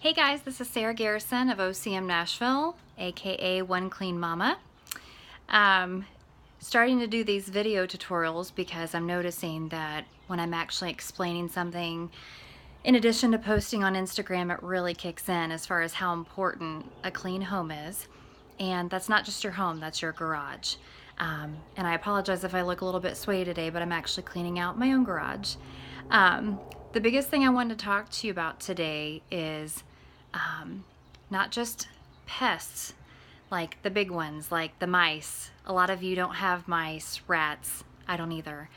Hey guys, this is Sarah Garrison of OCM Nashville, aka One Clean Mama. Starting to do these video tutorials because I'm noticing that when I'm actually explaining something, in addition to posting on Instagram, it really kicks in as far as how important a clean home is. And that's not just your home, that's your garage. And I apologize if I look a little bit sweaty today, but I'm actually cleaning out my own garage. The biggest thing I wanted to talk to you about today is not just pests, like the big ones, like the mice. A lot of you don't have mice, rats. I don't either.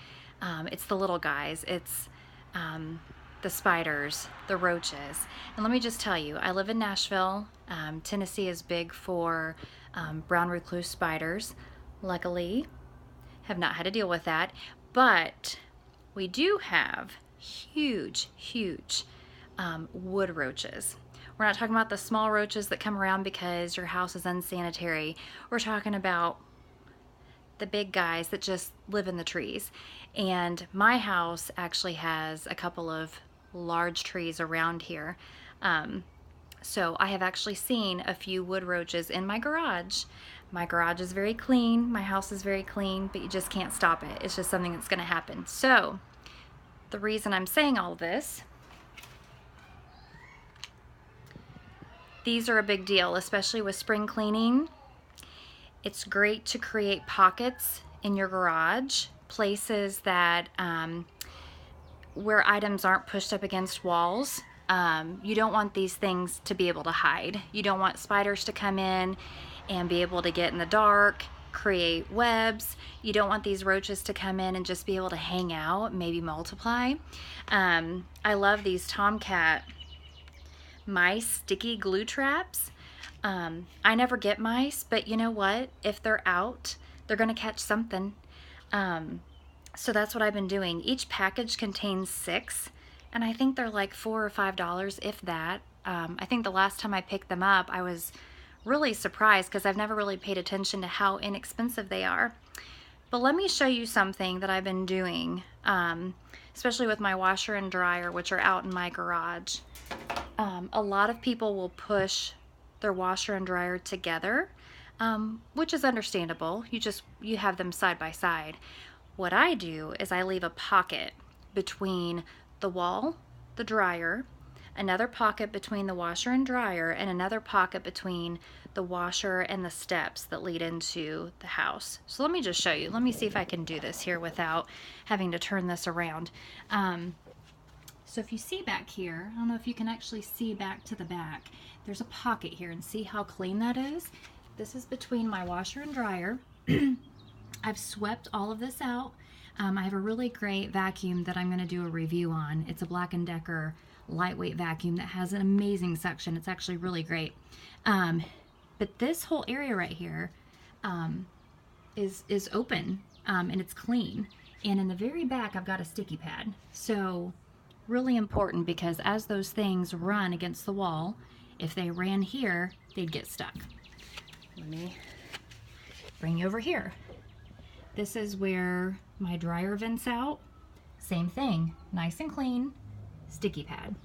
It's the little guys. It's the spiders, the roaches. And let me just tell you, I live in Nashville. Tennessee is big for brown recluse spiders. Luckily, have not had to deal with that. But we do have huge wood roaches. We're not talking about the small roaches that come around because your house is unsanitary. We're talking about the big guys that just live in the trees. And my house actually has a couple of large trees around here. So I have actually seen a few wood roaches in my garage. My garage is very clean, my house is very clean, but you just can't stop it. It's just something that's gonna happen. So the reason I'm saying all this, these are a big deal, especially with spring cleaning. It's great to create pockets in your garage, places that where items aren't pushed up against walls. You don't want these things to be able to hide. You don't want spiders to come in and be able to get in the dark, create webs. You don't want these roaches to come in and just be able to hang out, maybe multiply. I love these Tomcat mice sticky glue traps. I never get mice, but you know what? If they're out, they're gonna catch something. So that's what I've been doing. Each package contains 6, and I think they're like $4 or $5, if that. I think the last time I picked them up, I was really surprised because I've never really paid attention to how inexpensive they are. But let me show you something that I've been doing, especially with my washer and dryer, which are out in my garage. A lot of people will push their washer and dryer together, which is understandable. You have them side by side. What I do is I leave a pocket between the wall, the dryer, another pocket between the washer and dryer, and another pocket between the washer and the steps that lead into the house. So let me just show you. Let me see if I can do this here without having to turn this around. So if you see back here, I don't know if you can actually see back to the back, there's a pocket here, and see how clean that is? This is between my washer and dryer. I've swept all of this out. I have a really great vacuum that I'm going to do a review on. It's a Black & Decker lightweight vacuum that has an amazing suction. It's actually really great. But this whole area right here is open, and it's clean. And in the very back, I've got a sticky pad. So really important, because as those things run against the wall, if they ran here, they'd get stuck. Let me bring you over here. This is where my dryer vents out. Same thing, nice and clean, sticky pad.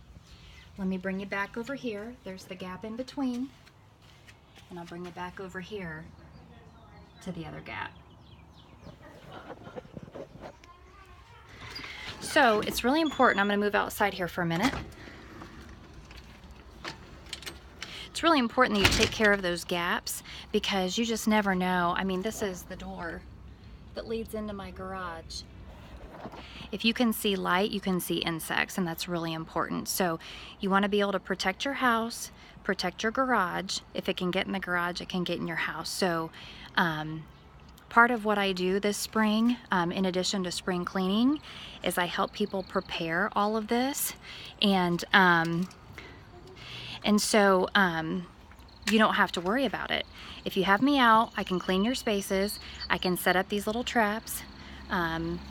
Let me bring you back over here. There's the gap in between, and I'll bring you back over here to the other gap. So it's really important. I'm going to move outside here for a minute. It's really important that you take care of those gaps, because you just never know. I mean, this is the door that leads into my garage. If you can see light, you can see insects, and that's really important. So you want to be able to protect your house, protect your garage. If it can get in the garage, it can get in your house. So part of what I do this spring, in addition to spring cleaning, is I help people prepare all of this. And so you don't have to worry about it. If you have me out, I can clean your spaces. I can set up these little traps.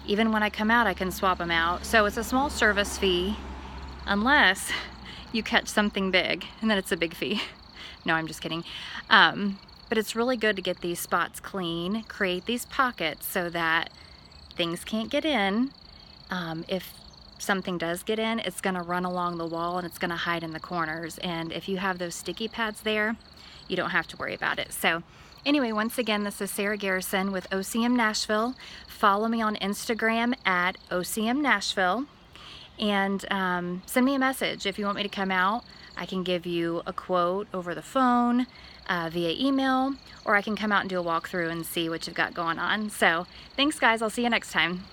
Even when I come out, I can swap them out. So it's a small service fee, unless you catch something big, and then it's a big fee. No, I'm just kidding. But it's really good to get these spots clean, create these pockets so that things can't get in. If something does get in, it's going to run along the wall and it's going to hide in the corners. And if you have those sticky pads there, you don't have to worry about it. So anyway, once again, this is Sarah Garrison with OCM Nashville. Follow me on Instagram at OCM Nashville, and send me a message if you want me to come out. I can give you a quote over the phone, via email, or I can come out and do a walkthrough and see what you've got going on. So thanks guys, I'll see you next time.